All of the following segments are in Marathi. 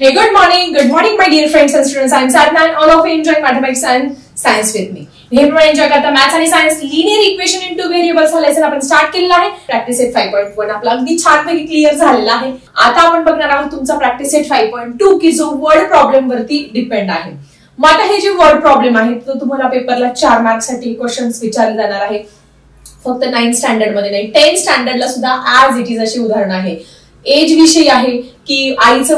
Hey, good morning, my dear friends and students. I'm Sadhna and all of you enjoying mathematics and science with me. नेहमी एन्जॉय करता मॅथ्स आणि science linear equation into variables हा लेसन आपण स्टार्ट केलेला आहे. प्रॅक्टिस सेट 5.1 आपला अगदी छानपैकी क्लिअर झालेला आहे. आता आपण बघणार आहोत तुमचा प्रॅक्टिस सेट 5.2 की जो वर्ड प्रॉब्लेम वरती डिपेंड आहे. मग आता हे जे वर्ड प्रॉब्लेम आहे तो तुम्हाला पेपरला 4 मार्क्स साठी क्वेश्चन्स विचारले जाणार आहे. फक्त 9th स्टँडर्ड मध्ये नाही 10th स्टँडर्डला सुद्धा ऍज इट इज अशी उदाहरण आहे. एज विषयी आहे की आईचं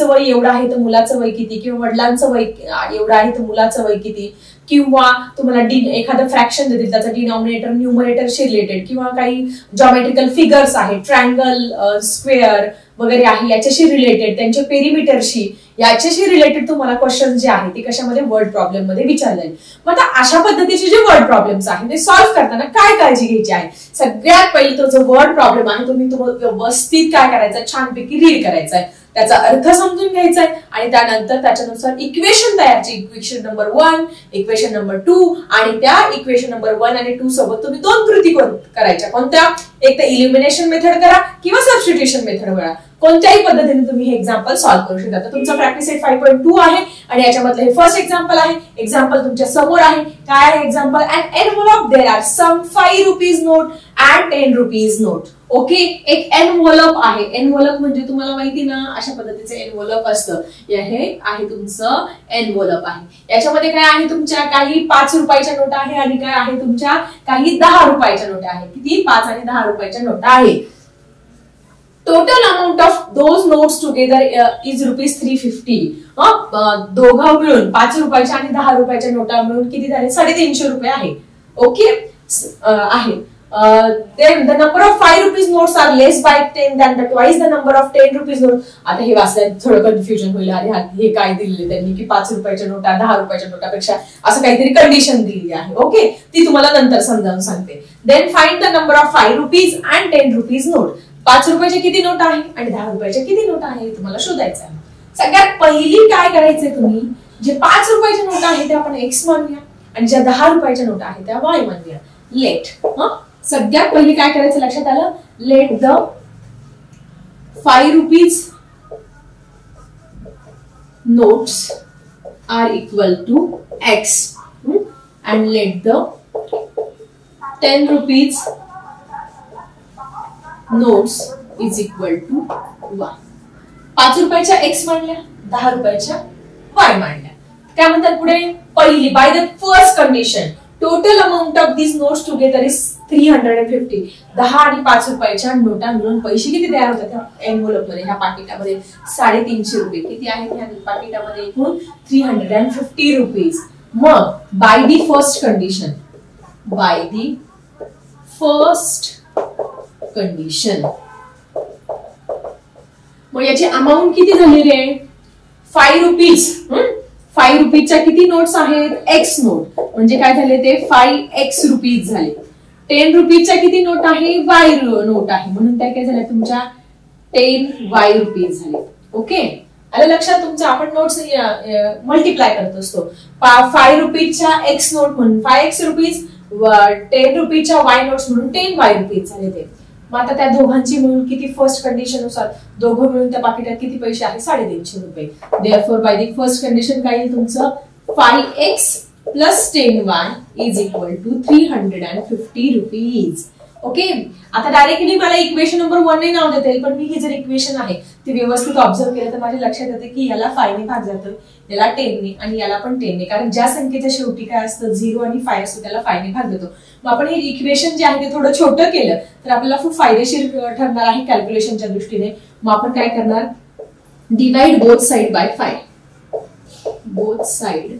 वय एवढं आहे तर मुलाचं वय किती, किंवा वडिलांचं वय एवढं आहे तर मुलाचं वय किती, किंवा तुम्हाला एखादं फ्रॅक्शन देतील त्याचा डिनॉमिनेटर न्यूमरेटरशी रिलेटेड, किंवा काही जॉमेट्रिकल फिगर्स आहेत ट्रायंगल स्क्वेअर वगैरे आहे याच्याशी रिलेटेड, त्यांच्या पेरिमीटरशी याच्याशी रिलेटेड तुम्हाला क्वेश्चन जे आहे ते कशामध्ये वर्ड प्रॉब्लेम मध्ये विचारले. मग आता अशा पद्धतीचे जे वर्ड प्रॉब्लेम्स आहेत ते सॉल्व्ह करताना काय काळजी घ्यायची आहे. सगळ्यात पहिली तो जो वर्ड प्रॉब्लेम आहे तुम्ही व्यवस्थित काय करायचं, छानपैकी रीड करायचा आहे, त्याचा अर्थ समजून घ्यायचा आहे आणि त्यानंतर त्याच्यानुसार इक्वेशन तयारची, इक्वेशन नंबर 1, इक्वेशन नंबर 2 आणि त्या इक्वेशन नंबर 1 आणि 2 सोबत तुम्ही 2 कृती करायच्या. कोणत्या? एक तर इलिमिनेशन मेथड करा किंवा सबस्टिट्यूशन मेथड करा. कोणत्याही पद्धतीने तुम्ही हे एक्झाम्पल सॉल्व्ह करू शकता. तर तुमचा प्रॅक्टिस सेट 5.2 आहे आणि याच्यामधलं हे फर्स्ट एक्झाम्पल आहे. एक्झाम्पल तुमच्या समोर आहे. काय आहे example? And envelope there are some 5 rupees note and 10 rupees note. Okay, एक एनव्हलप आहे. एनव्हलप म्हणजे तुम्हाला माहिती ना अशा पद्धतीचं एनव्हलप असतं. हे आहे तुमचं एनव्हलप आहे. याच्यामध्ये काय आहे, तुमच्या काही 5 रुपयाच्या नोटा आहे आणि काय आहे तुमच्या काही 10 रुपयाच्या नोटा आहे. किती? 5 आणि 10 रुपयाच्या नोटा आहे. Total amount of those notes together is ₹350. दोघं मिळून 5 रुपयाच्या आणि 10 रुपयाच्या नोटा मिळून किती झाले? 350 रुपये आहे. ओके आहे. Then the number of 5 rupees notes are less by 10 than the twice the number of 10 rupees notes. आता हे वाचल्यात थोडं कन्फ्युजन होईल. अरे हे काय दिलेले त्यांनी की 5 रुपयाच्या नोटा 10 रुपयाच्या नोटापेक्षा असं काहीतरी कंडिशन दिलेली आहे. ओके, ती तुम्हाला नंतर समजावून सांगते. Then find the number of 5 rupees and 10 rupees note. 5 रुपयाचे किती नोट आहे आणि 10 रुपयाचे किती नोट आहे तुम्हाला शोधायचं आहे. सगळ्यात पहिली काय करायचंय, तुम्ही जे 5 रुपयाच्या नोट आहे त्या आपण एक्स मानूया आणि ज्या 10 रुपयाच्या नोट आहेत त्या वाय मानूया. लेट सगळ्यात पहिली काय करायचं लक्षात आलं? Let the 5 rupees notes are equal to x and let the 10 rupees notes is equal to y. 5 रुपयाच्या एक्स मांडल्या, 10 रुपयाच्या वाय मांडल्या. काय म्हणतात पुढे? पहिली, bye the first condition total amount of this notes together is 350. 10 आणि 5 रुपयाच्या नोटा मिळून पैसे किती तयार होतात त्या एनव्हलप मध्ये, ह्या पाकिटामध्ये? 350 रुपये. किती आहेत ह्या पाकिटामध्ये? एकूण 350 रुपीज. मग by the first condition, by the first condition मग याची अमाऊंट किती झालेली आहे? 5 रुपीज. 5 रुपीजच्या किती नोट्स आहेत? X note. म्हणजे काय झाले ते? 5x रुपीज झाले. 10 रुपीजच्या किती नोट आहे? वाय नोट आहे. म्हणून त्या काय झाल्या तुमच्या 10y रुपीज झाले. ओके, आलं लक्षात तुमचं? आपण नोट्स मल्टिप्लाय करत असतो. 5 रुपीजच्या एक्स नोट म्हणून 5x रुपीज, 10 रुपीजच्या वाय नोट्स म्हणून 10y रुपीज झाले ते. मग आता त्या दोघांची मिळून किती? फर्स्ट कंडिशन नुसार दोघं मिळून त्या पाकिटात किती पैसे आहे? 350 रुपये. Therefore by the first condition काय येईल तुमचं? 5x plus 10y is equal to 350 rupees. Okay, आता डायरेक्टली मला इक्वेशन नंबर 1 ने नाव देता येईल, पण मी ही जर इक्वेशन आहे ती व्यवस्थित ऑब्झर्व केलं तर माझ्या लक्षात येते की याला 5 ने भाग जातं, याला 10 ने आणि याला पण 10 ने. कारण ज्या संख्येच्या शेवटी काय असतं 0 आणि 5 असतो त्याला 5 ने भाग देतो. मग आपण हे इक्वेशन जे आहे ते थोडं छोटं केलं तर आपल्याला खूप फायदेशीर ठरणार आहे कॅल्क्युलेशनच्या दृष्टीने. मग आपण काय करणार? Divide both side by 5. Both side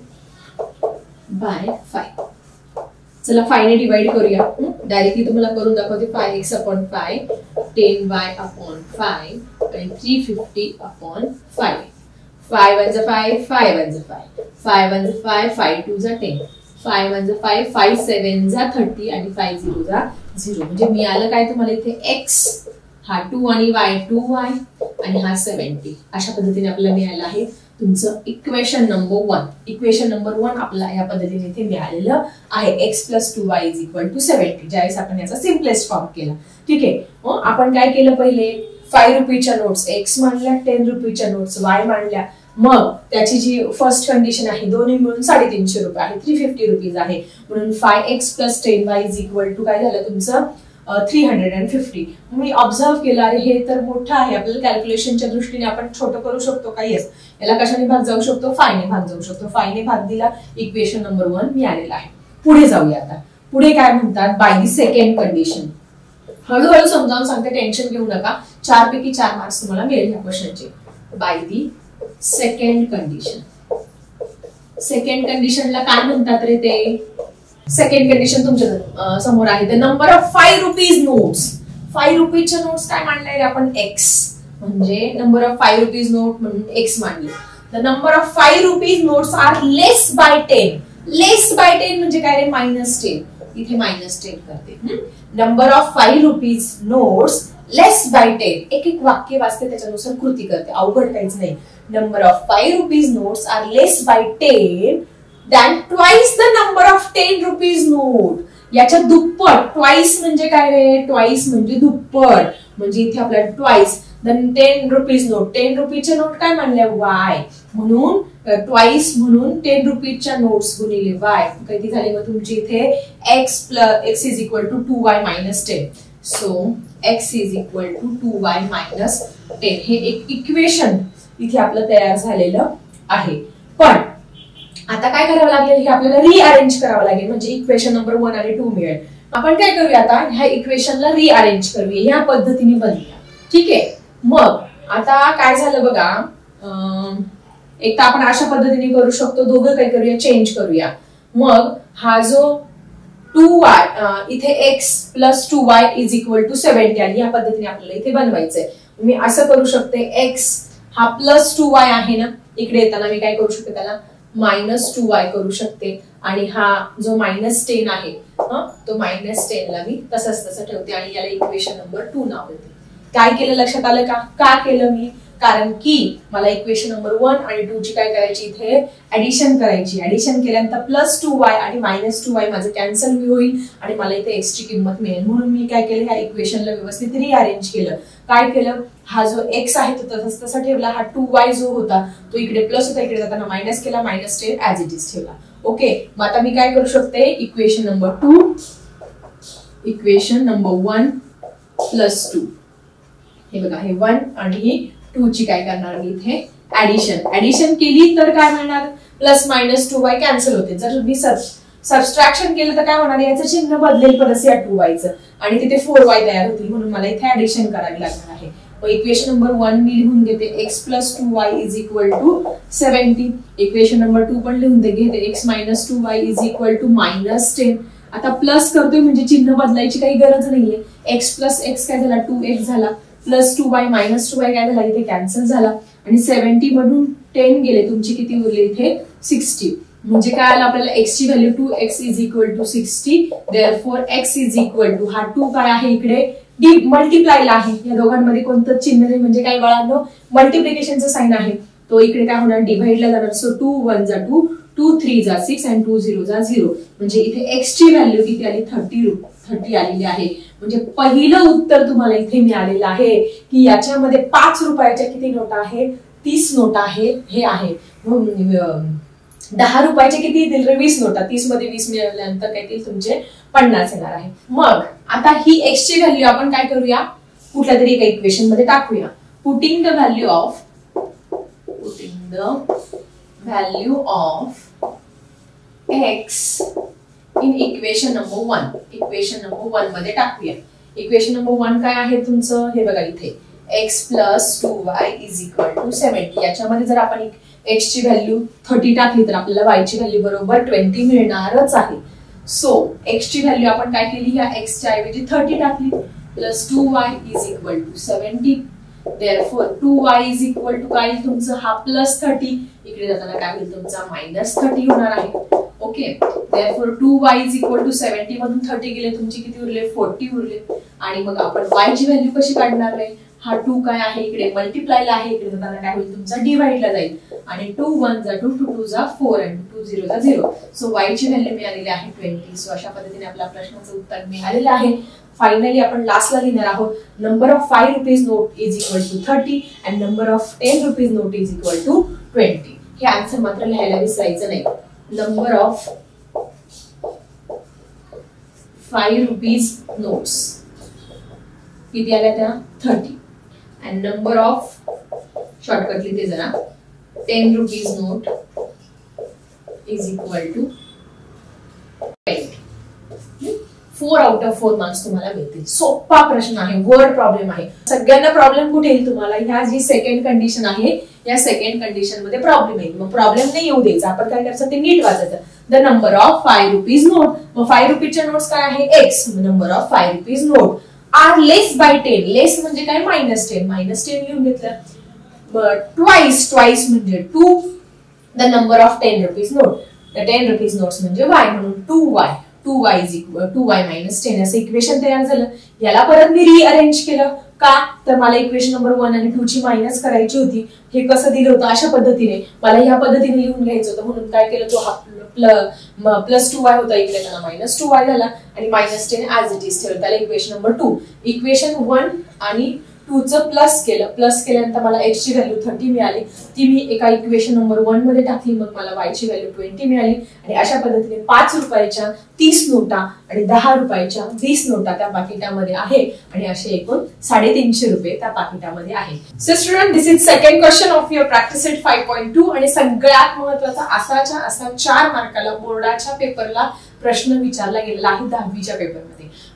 by 5. चला 5 ने डिवाइड करूया. डायरेक्टली तुम्हाला करून दाखवते. 5x अपॉन 5, 10y अपॉन 5 आणि 350 अपॉन 5. 5 1 जा 5, 5 1 जा 5, 5 1 जा 5, 5 2 जा 10, 5 1 जा 5, 5 7 जा 30 आणि 5 0 जा 0. म्हणजे मिळालं काय तुम्हाला इथे? x हा 2 आणि y 2y आणि हा 70. अशा पद्धतीने आपल्याला मिळालं आहे तुमचं इक्वेशन नंबर 1. इक्वेशन नंबर 1 आपल्याला या पद्धतीने इथे मिळालेलं आहे. x + 2y = 70. ज्यावेळेस आपण याचा सिम्पलेस्ट फॉर्म केला. ठीक आहे, आपण काय केलं? पहिले 5 रुपीच्या नोट्स एक्स मांडल्या, 10 रुपीच्या नोट्स वाय मांडल्या. मग त्याची जी फर्स्ट कंडिशन आहे दोन्ही मिळून 350 रुपये आहे, 350 रुपीज आहे. म्हणून 5x + 10y = काय झालं तुमचं 350. मी ऑब्झर्व केलं अरे हे तर मोठं आहे, आपल्याला कॅल्क्युलेशनच्या दृष्टीने आपण छोटं करू शकतो का? येस. याला कशाने भाग जाऊ शकतो? 5 ने भाग जाऊ शकतो. 5 ने भाग दिला, इक्वेशन नंबर 1 मिळालेला आहे. पुढे जाऊया आता. पुढे काय म्हणतात? Bye the second condition. हळूहळू समजावून सांगते, टेन्शन घेऊ नका. 4 पैकी 4 मार्क्स तुम्हाला मिळेल या क्वेश्चनचे. By the second condition. Second कंडिशनला काय म्हणतात रे ते? सेकंड कंडिशन तुमच्या समोर आहे. The number of 5 rupees notes. 5 रुपीच्या नोट्स काय मांडले रे आपण? एक्स. म्हणजे नंबर ऑफ 5 रुपीज नोट म्हणून एक्स मांडले. The number of 5 rupees notes are less by 10. Less by 10 म्हणजे काय रे? -10. इथे -10 करते. Number of 5 rupees notes less by 10. एक एक वाक्य वाचते, त्याच्यानुसार कृती करते, अवघड काहीच नाही. Number of 5 rupees notes are less by 10 than twice the number of 10 rupees note. याच्या दुप्पट. ट्वाइस म्हणजे काय रे? ट्वाइस म्हणजे दुप्पट. म्हणजे इथे आपल्याला ट्वाइस द 10 रुपीज नोट. 10 रुपीच्या नोट काय म्हणल्या? वाय. म्हणून ट्वाइस म्हणून 10 रुपीच्या नोट्स गुणिले वाय. किती झाले मग तुमची इथे? x = 2y - 10. So x = 2y - 10. हे एक इक्वेशन इथे आपलं तयार झालेलं आहे. पण आता काय करावं लागेल? हे आपल्याला रिअरेंज करावं लागेल, म्हणजे इक्वेशन नंबर 1 आणि 2 मिळेल. आपण काय करूया आता? ह्या इक्वेशनला रिअरेंज करूया, ह्या पद्धतीने बनवूया. ठीक आहे. मग आता काय झालं बघा, एक तर आपण अशा पद्धतीने करू शकतो, दोघं काय करूया? चेंज करूया. मग हा जो 2y इथे x + 2y = 70 आणि या पद्धतीने आपल्याला इथे बनवायचंय. मी असं करू शकते, x हा +2y आहे ना, इकडे येताना मी काय करू शकते? त्याला -2y करू शकते. आणि हा जो -10 आहे तो -10 ला मी तसंच तसं ठेवते आणि याला इक्वेशन नंबर 2 नाव देते. काय केलं? लक्षात आलं का? का केलं मी? कारण की मला इक्वेशन नंबर 1 आणि 2 ची काय करायची? इथे ऍडिशन करायची. ऍडिशन केल्यानंतर +2y आणि -2y माझं कॅन्सल होईल आणि मला इथे x ची किंमत मिळेल. म्हणून मी काय केलं? ह्या इक्वेशनला व्यवस्थित रिअरेंज केलं. काय केलं? हा जो x आहे तो तसंच तसा ठेवला. हा 2y जो होता तो इकडे प्लस होता, इकडे जाताना मायनस केला, -10 ऍज इट इज ठेवला. ओके. मग आता मी काय करू शकते? Equation number 2, equation number 1 + 2. हे बघा, हे 1 आणि 2 ची काय करणार मी इथे? ऍडिशन केली तर काय मिळणार? +-2y कॅन्सल होते. जर मी सबस्ट्रॅक्शन केलं तर काय होणार? याचं चिन्ह बदलेल परत या 2y चं आणि तिथे 4y तयार होतील. म्हणून मला इथे ऍडिशन करावी लागणार आहे. मग इक्वेशन नंबर 1 मी लिहून घेते, x + 2y = 70. इक्वेशन नंबर 2 पण लिहून घेते, x - 2y = -10. आता प्लस करतोय म्हणजे चिन्ह बदलायची काही गरज नाहीये. x + x काय झाला? 2x झाला. +2y - 2y काय झाला? इथे कॅन्सल झाला. आणि 70 मधून 10 गेले, तुमची किती उरले इथे? 60. म्हणजे काय आलं आपल्याला? x ची व्हॅल्यू 2x = 60. देअरफॉर x = हा 2 काय आहे इकडे? डी मल्टिप्लायला आहे. या दोघांमध्ये कोणतं चिन्ह नाही, म्हणजे काय बाळांनो? मल्टिप्लिकेशनचं साइन आहे. तो इकडे काय होणार? डिव्हाइडला जाणार. सो 2 1 जा 2, 2 3 जा 6 आणि 2 0 जा 0. म्हणजे इथे x ची व्हॅल्यू किती आली? 30 आलेली आहे. म्हणजे पहिलं उत्तर तुम्हाला इथे मिळालेलं आहे की याच्यामध्ये 5 रुपयाच्या किती नोटा आहे? 30 नोटा आहे. हे आहे 10 रुपयाचे किती येतील रे? 20 नोटा. 30 मध्ये 20 मिळाल्यानंतर काय येतील तुमचे? 50 येणार आहे. मग आता ही x ची व्हॅल्यू आपण काय करूया? कुठल्या तरी एका इक्वेशन मध्ये टाकूया. Putting the value of x in equation number 1. Equation number 1 मध्ये टाकूया. इक्वेशन नंबर 1 काय आहे तुमचं? हे बघा इथे, x + 2y = 70. याच्यामध्ये जर आपण x ची व्हॅल्यू 30 टाकली तर आपल्याला y ची व्हॅल्यू बरोबर 20 मिळणारच आहे. सो x ची व्हॅल्यू आपण काय केली? या x च्या ऐवजी 30 टाकली. +2y = 70. देअरफॉर 2y = काय तुमचं? हा +30. इकडे जाताना काय होईल तुमचा? -30 होणार आहे. ओके. देअरफॉर 2y = 70 मधून 30 गेले, तुमची किती उरले? 40 उरले. आणि मग आपण y ची व्हॅल्यू कशी काढणार आहे? हा 2 काय आहे इकडे मल्टिप्लायला आहे, इकडे जाताना काय होईल तुमचा डिवाइडला जाईल आणि 2 1 जा 2 2 2 जा 4 आणि 2 0 जा 0. सो y ची व्हॅल्यू मिळालेली आहे 20. सो अशा पद्धतीने आपल्या प्रश्नाचं उत्तर मिळालेलं आहे. फायनली आपण लास्टला लिहिणार आहोत number of 5 rupees note is equal to 30 and number of 10 rupees note is equal to 20. हे आन्सर मात्र लिहायला विसरायचं नाही. नंबर ऑफ 5 रुपीज नोट्स किती आल्या त्या 30 अँड नंबर ऑफ शॉर्टकट लिहिते जरा 10 rupees note is equal to 20. 4 out of 4 marks तुम्हाला मिळतील. सोपा प्रश्न आहे, वर्ड प्रॉब्लेम आहे. सगळ्यांना प्रॉब्लेम कुठे येईल तुम्हाला ह्या जी सेकंड कंडिशन आहे या सेकंड कंडिशन मध्ये प्रॉब्लेम येईल. मग प्रॉब्लेम नाही येऊ द्यायचा, आपण काय करायचं ते नीट वाचायचं. The number of 5 rupees note, मग 5 रुपीजच्या नोट्स काय आहे x. Number of 5 rupees note are less by 10. Less म्हणजे काय -10. -10 लिहून घेतलं. ट्वाइस म्हणजे 2 the number of 10 rupees note. The 10 rupees notes म्हणजे y म्हणून 2y is equal to y minus 10 असं इक्वेशन तयार झालं. याला परत मी रिअरेंज केलं का तर मला इक्वेशन नंबर 1 आणि 2 ची मायनस करायची होती. हे कसं दिलं होतं अशा पद्धतीने मला ह्या पद्धतीने लिहून घ्यायचं होतं म्हणून काय केलं तो प्लस 2y होता इकडे त्याला मायनस 2y झाला आणि मायनस 10 ऍज इट इज ठेवलं. त्याला इक्वेशन नंबर 2. इक्वेशन 1 आणि 2 चं प्लस केल्यानंतर मला x ची व्हॅल्यू 30 मिळाली. ती मी एका इक्वेशन नंबर 1 मध्ये टाकली, मग मला y ची व्हॅल्यू 20 मिळाली. आणि अशा पद्धतीने 5 रुपयाच्या 30 नोटा आणि 10 रुपयाच्या 20 नोटा त्या पाकिटामध्ये आहे आणि असे एकूण 350 रुपये त्या पाकिटामध्ये आहे. So student, this is second question of your practice set 5.2 आणि सगळ्यात महत्त्वाचा असा 4 मार्काला बोर्डाच्या पेपरला प्रश्न विचारला गेलेला आहे 10वीच्या पेपरमध्ये.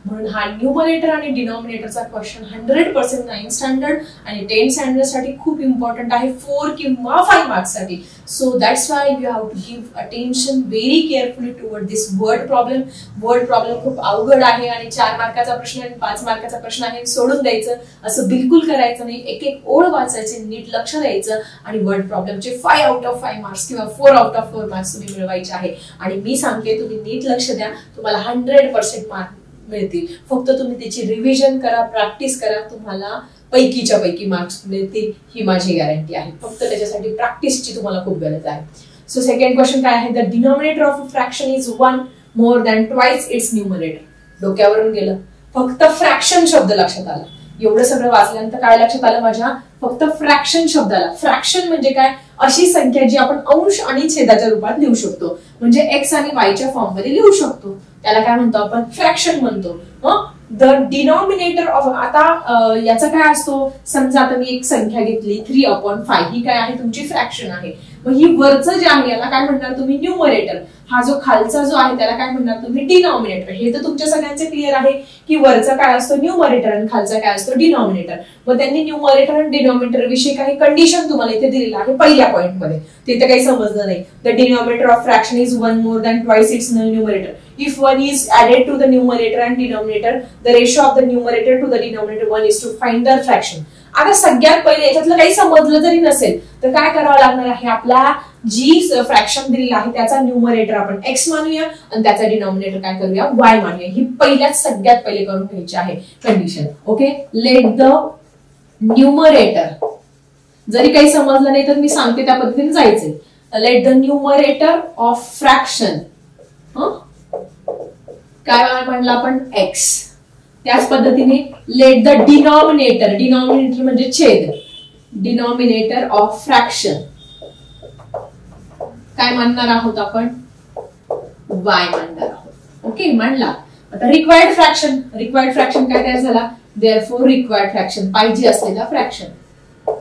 म्हणून हा न्यूमरेटर आणि डिनॉमिनेटरचा क्वेश्चन 100% 9 स्टँडर्ड आणि 10 स्टँडर्ड साठी खूप इम्पॉर्टंट आहे 4 किंवा 5 मार्क्स साठी. So that's why you have to give attention very carefully toward this word problem. Word problem खूप अवघड आहे आणि 4 मार्काचा प्रश्न आणि 5 मार्काचा प्रश्न आहे सोडून द्यायचं असं बिलकुल करायचं नाही. एक एक ओळ वाचायचे, नीट लक्ष द्यायचं आणि वर्ड प्रॉब्लेमचे 5 आउट ऑफ 5 मार्क्स किंवा 4 आउट ऑफ 4 मार्क्स तुम्ही मिळवायचे आहे. आणि मी सांगते तुम्ही नीट लक्ष द्या, तुम्हाला 100% मार्क मिळतील. फक्त तुम्ही त्याची रिव्हिजन करा, प्रॅक्टिस करा, तुम्हाला पैकीच्या पैकी मार्क्स मिळतील ही माझी गॅरंटी आहे. फक्त त्याच्यासाठी प्रॅक्टिसची तुम्हाला खूप गरज आहे. सो सेकंड क्वेश्चन काय आहे, the denominator of a fraction is 1 more than twice its numerator. डोक्यावरून गेलं, फक्त फ्रॅक्शन शब्द लक्षात आला. एवढं सगळं वाचल्यानंतर काय लक्षात आलं माझ्या, फक्त फ्रॅक्शन शब्दाला. फ्रॅक्शन म्हणजे काय, अशी संख्या जी आपण अंश आणि छेदाच्या रूपात लिहू शकतो, म्हणजे x आणि y च्या फॉर्म मध्ये लिहू शकतो. त्याला काय म्हणतो आपण, फ्रॅक्शन म्हणतो. द डिनॉमिनेटर ऑफ, आता याचा काय असतो, समजा आता मी एक संख्या घेतली 3/5, ही काय आहे तुमची फ्रॅक्शन आहे. मग ही वरचं जे आहे याला काय म्हणणार तुम्ही, न्यूमरेटर. हा जो खालचा जो आहे त्याला काय म्हणणार तुम्ही, डिनॉमिनेटर. हे तर तुमच्या सगळ्यांचे क्लिअर आहे की वरचा काय असतो न्यूमरेटर आणि खालचा काय असतो डिनॉमिनेटर. मग त्यांनी न्यूमरेटर आणि डिनॉमिनेटर विषयी काही कंडिशन तुम्हाला इथे दिलेलं आहे पहिल्या पॉइंट मध्ये, ते तर काही समजलं नाही. The denominator of fraction is 1 more than twice its numerator. If 1 is added to the numerator and denominator, the ratio of the numerator to the denominator 1 is to find the fraction. आता सगळ्यात पहिले याच्यातलं काही समजलं जरी नसेल तर काय करावं लागणार आहे, आपला जी फ्रॅक्शन दिलेली आहे त्याचा न्यूमरेटर आपण x मानूया आणि त्याचा डिनॉमिनेटर काय करूया, y मानूया. ही पहिल्याच सगळ्यात पहिले करून घ्यायची आहे condition. Okay, let the numerator, जरी काही समजलं नाही तर मी सांगते त्या पद्धतीने जायचंय. Let the numerator of fraction, काय म्हणलं आपण, x. त्याच पद्धतीने लेट द डिनॉमिनेटर, डिनॉमिनेटर म्हणजे छेद, डिनॉमिनेटर ऑफ फ्रॅक्शन काय मानणार आहोत आपण, y मानणार आहोत. ओके, मानला. आता रिक्वायर्ड फ्रॅक्शन, रिक्वायर्ड फ्रॅक्शन काय काय झाला, देअरफॉर रिक्वायर्ड फ्रॅक्शन, पाहिजे असलेला फ्रॅक्शन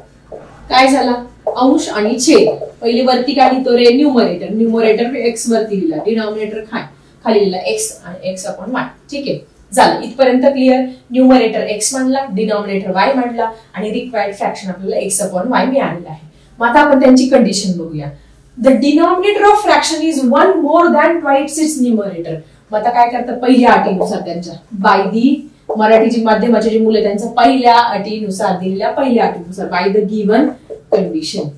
काय झाला, अंश आणि छेद. पहिली वरती काय लिहितो रे, न्यूमरेटर. न्यूमरेटर x वरती लिहिला, डिनॉमिनेटर खाली लिहिला x आणि x/y. ठीक आहे, झालं इथपर्यंत क्लिअर. न्यूमरेटर x मानला, डिनॉमिनेटर y मानला आणि रिक्वायर्ड फ्रॅक्शन आपल्याला x/y मिळालेला आहे. मग आता आपण त्यांची कंडिशन बघूया. The denominator of fraction is 1 more than twice its numerator. मग आता काय करतात, पहिल्या अटीनुसार त्यांच्या, बाय दी मराठीची माध्यमाचे जे मुलं त्यांच्या पहिल्या अटीनुसार दिलेल्या पहिल्या अटीनुसार, by the given condition,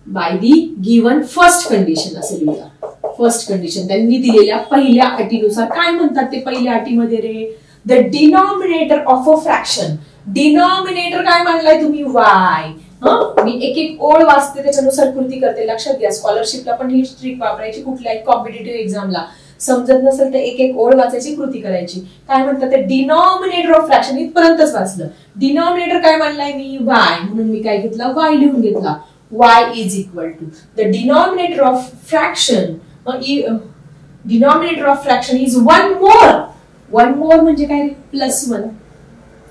by the given first condition असे लिहिला. फर्स्ट कंडिशन त्यांनी दिलेल्या पहिल्या अटीनुसार काय म्हणतात ते पहिल्या अटीमध्ये रे, the denominator of a fraction. Denominator काय मांडलाय तुम्ही वाय. मी एक एक ओळ वाचते त्याच्यानुसार कृती करते. लक्षात घ्या, स्कॉलरशिपला पण ही ट्रिक वापरायची. कुठल्याही कॉम्पिटेटिव्ह एक्झामला समजत नसेल तर एक एक ओळ वाचायची, कृती करायची. काय म्हणतात ते डिनॉमिनेटर ऑफ फ्रॅक्शन, इथपर्यंतच वाचलं. डिनॉमिनेटर काय मांडलाय मी वाय, म्हणून मी काय घेतला वाय लिहून घेतला. y is equal to the denominator of fraction. Denominator of fraction is one more. One more म्हणजे काय, प्लस वन.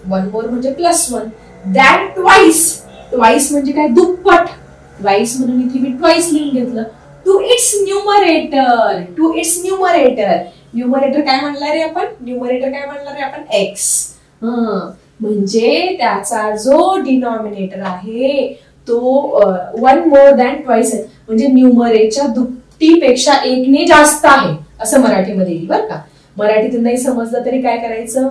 वन मोर म्हणजे plus one. Than twice. Twice म्हणजे काय, दुप्पट. ट्वाइस म्हणून इथे मी ट्वाइस लिहून घेतलं. To its numerator. To its numerator. Numerator काय म्हणणार रे आपण, न्यूमरेटर काय म्हणणार रे आपण, एक्स. म्हणजे त्याचा जो डिनॉमिनेटर आहे तो वन मोर दॅन ट्वाइस आहे. म्हणजे न्यूमरेटरच्या दुपटीपेक्षा एकने जास्त आहे असं मराठीमध्ये येईल बरं का. मराठीतून नाही समजलं तरी काय करायचं,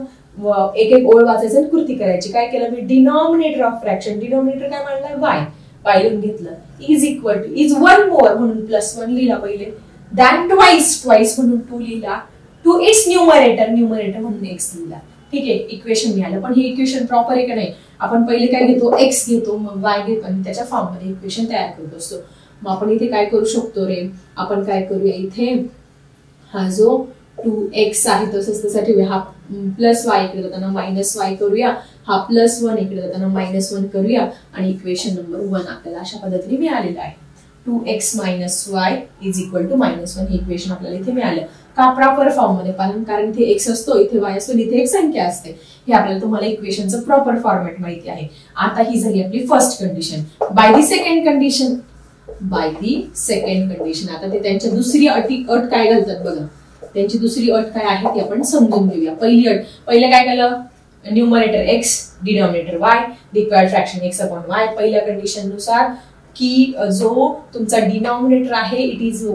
एक एक ओळ वाचायचं आणि कृती करायची. काय केलं मी, डिनॉमिनेटर ऑफ फ्रॅक्शन. डिनॉमिनेटर काय म्हणलं वाय. वाय लिहून घेतलं. Is equal to, is one more म्हणून प्लस वन लिहिला पहिले. Than twice. ट्वाइस म्हणून टू लिहिला. To its numerator. न्यूमरेटर म्हणून एक्स लिहिला. ठीक आहे, इक्वेशन मिळालं. पण हे इक्वेशन प्रॉपर आहे का नाही, आपण पहिले काय घेतो, एक्स घेतो, मग वाय घेतो आणि त्याच्या फॉर्म मध्ये इक्वेशन तयार करत असतो. मग आपण इथे काय करू शकतो रे, आपण काय करूया, इथे हा जो 2x आहे तसंच तसा ठेवूया. हा प्लस वाय इकडे जाताना मायनस वाय करूया. हा प्लस वन इकडे जाताना मायनस वन करूया. आणि इक्वेशन नंबर 1 आपल्याला अशा पद्धतीने मिळालेलं आहे. 2x minus y is equal to -1 हे इक्वेशन आपल्याला इथे मिळालं. का, प्रॉपर फॉर्म मध्ये, कारण इथे x असतो, इथे y असतो, इथे एक संख्या असते. हे आपल्याला तुम्हाला इक्वेशनचं प्रॉपर फॉर्मॅट माहिती आहे. आता ही झाली आपली first condition. By the second condition. By the second condition. आता ते त्यांच्या दुसरी अट काय घालतात बघा. त्यांची दुसरी अट काय आहे ती आपण समजून घेऊया. पहिली अट, पहिलं काय केलं, numerator x, denominator y, required fraction x upon y. पहिल्या कंडिशन नुसार की जो तुमचा डिनॉमिनेटर आहे it is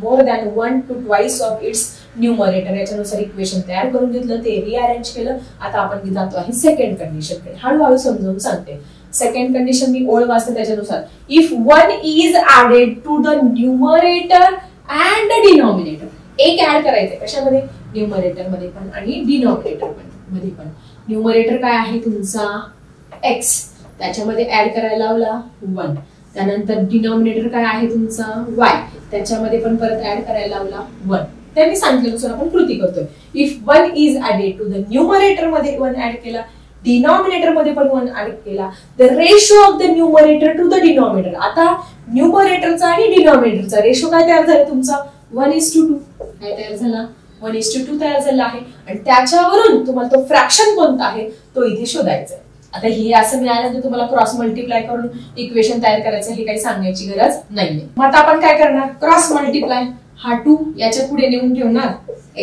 more than 1 to twice of its numerator. याच्यानुसार इक्वेशन तयार करून घेतलं, ते रिअरेंज केलं. आता आपण जातो आहे सेकंड कंडिशन कडे. हळूहळू समजावून सांगते. सेकंड कंडिशन मी ओळ वाचते त्याच्यानुसार. If 1 is added to the numerator and the denominator. एक ऍड करायचंय कशामध्ये, न्यूमरेटर मध्ये पण आणि डिनॉमिनेटर मध्ये पण. न्यूमरेटर काय आहे तुमचा x, त्याच्यामध्ये ऍड करायला लावला 1. त्यानंतर डिनॉमिनेटर काय आहे तुमचा y, त्याच्यामध्ये पण परत ऍड करायला लावला 1. त्यांनी सांगितल्यानुसार आपण कृती करतोय. If 1 is added to the numerator मध्ये 1 ऍड केला, डिनॉमिनेटर मध्ये पण 1 ऍड केला, the ratio of the numerator to the denominator. आता न्यूमरेटरचा आणि डिनॉमिनेटरचा रेशो काय तयार झाला तुमचा, 1:2. काय तयार झाला, 1:2 तयार झाला आहे. आणि त्याच्यावरून तुम्हाला तो फ्रॅक्शन कोणता आहे तो इथे शोधायचा आहे. आता हे असं मिळाल्यानंतर तुम्हाला क्रॉस मल्टिप्लाय करून इक्वेशन तयार करायचं हे काही सांगण्याची गरज नाहीये. मग आता आपण काय करणार, क्रॉस मल्टिप्लाय. हा 2 याच्या पुढे नेऊन ठेवणार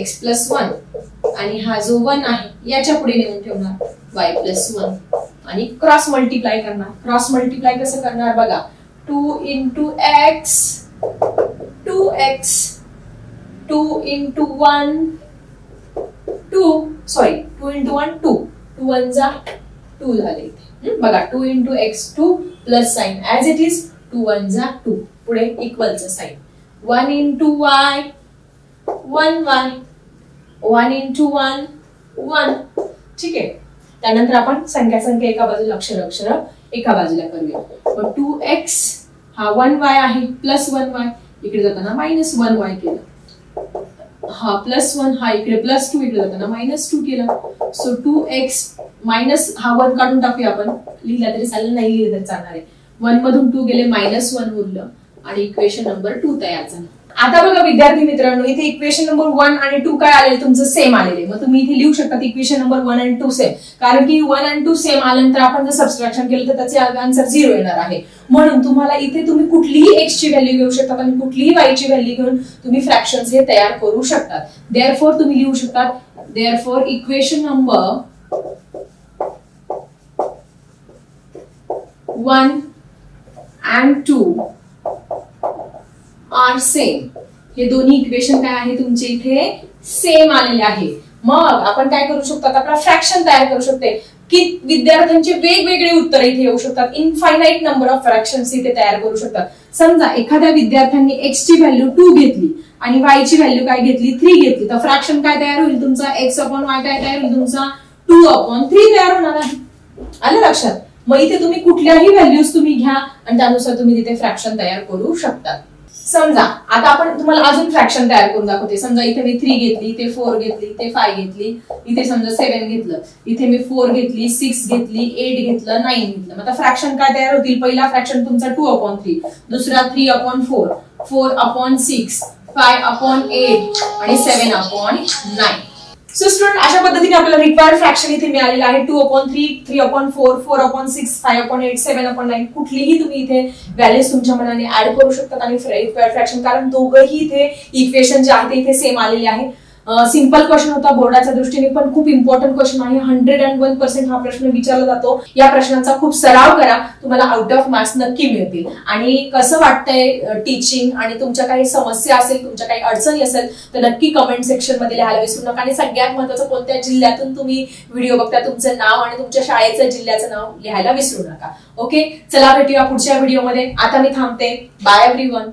x+1 आणि हा जो 1 आहे याच्या पुढे नेऊन ठेवणार y+1 आणि क्रॉस मल्टिप्लाय करणार. क्रॉस मल्टिप्लाय कसं करणार बघा, 2 into x 2x 2 into 1 2 sorry 2 into 1 2 2 1 जा 2 झाले इथे बघा. 2 into x 2 plus sign as it is 2 1 जा 2 पुढे इक्वलचं sign. 1 into y 1y 1 into 1 1. ठीक आहे. त्यानंतर आपण संख्या एका बाजूला अक्षर एका बाजूला करूया. मग 2x हा 1y आहे प्लस 1y इकडे जाताना -1y केलं. हा +1 हा इकडे +2 इकडे जाताना -2 केला. सो 2x मायनस हा 1 काढून टाकूया आपण, लिहिला तरी चालेल नाही लिहिलं तरी चालणार आहे. 1 मधून 2 गेले -1 उरलं आणि इक्वेशन नंबर 2 तयार झालं. आता बघा विद्यार्थी मित्रांनो, इथे इक्वेशन नंबर 1 आणि 2 काय आलेले तुमचं सेम आलेले. मग तुम्ही इथे लिहू शकता इक्वेशन नंबर 1 आणि 2 सेम, कारण की 1 आणि 2 सेम आल्यानंतर आपण जर सबस्ट्रॅक्शन केलं तर त्याचे आन्सर 0 येणार आहे. म्हणून तुम्हाला इथे तुम्ही कुठलीही x ची व्हॅल्यू घेऊ शकता आणि कुठलीही y ची व्हॅल्यू घेऊन तुम्ही फ्रॅक्शन्स हे तयार करू शकता. देअरफॉर तुम्ही लिहू शकता, therefore equation number 1 and 2 are same. हे दोन्ही इक्वेशन काय आहे तुमचे इथे सेम आलेले आहे. मग आपण काय करू शकतो, आपला फ्रॅक्शन तयार करू शकते की विद्यार्थ्यांचे वेगवेगळे उत्तर इथे येऊ शकतात. इनफायनाइट नंबर ऑफ फ्रॅक्शन्स इथे तयार करू शकतात. समजा एखाद्या विद्यार्थ्यांनी x ची व्हॅल्यू 2 घेतली आणि y ची व्हॅल्यू काय घेतली 3 घेतली, तर फ्रॅक्शन काय तयार होईल तुमचा, x/y काय तयार होईल तुमचा 2/3 तयार होणार आहे. आलं लक्षात? मग इथे तुम्ही कुठल्याही व्हॅल्यूज तुम्ही घ्या आणि त्यानुसार तुम्ही तिथे फ्रॅक्शन तयार करू शकता. समजा आता आपण तुम्हाला अजून फ्रॅक्शन तयार करून दाखवते. समजा इथे मी 3 घेतली, इथे 4 घेतली, इथे 5 घेतली, इथे समजा 7 घेतलं, इथे मी 4 घेतली, 6 घेतली, 8 घेतलं, 9 घेतलं. मग आता फ्रॅक्शन काय तयार होतील? पहिला फ्रॅक्शन तुमचा 2/3, दुसरा 3/4, 4/6, 5/8 आणि 7/9. सो स्टुडंट, अशा पद्धतीने आपल्याला रिक्वायर्ड फ्रॅक्शन इथे मिळालेलं आहे. 2/3, 3/4, 4/6, 5/8, 7/9. कुठलीही तुम्ही इथे व्हॅल्यूज तुमच्या मनाने ऍड करू शकतात आणि रिक्वायर्ड फ्रॅक्शन, कारण दोघंही इथे इक्वेशन जे आहे ते इथे सेम आलेले आहे. सिंपल क्वेश्चन होता बोर्डाच्या दृष्टीने, पण खूप इम्पॉर्टंट क्वेश्चन आहे. 101% हा प्रश्न विचारला जातो. या प्रश्नांचा खूप सराव करा, तुम्हाला आउट ऑफ मार्क्स नक्की मिळतील. आणि कसं वाटतंय टीचिंग, आणि तुमच्या काही समस्या असेल, तुमच्या काही अडचणी असेल तर नक्की कमेंट सेक्शन मध्ये लिहायला विसरू नका. आणि सगळ्यात महत्त्वाचं, कोणत्या जिल्ह्यातून तुम्ही व्हिडिओ बघता तुमचं नाव आणि तुमच्या शाळेचं जिल्ह्याचं नाव लिहायला विसरू नका. ओके, चला भेटूया पुढच्या व्हिडिओमध्ये. आता मी थांबते. Bye everyone.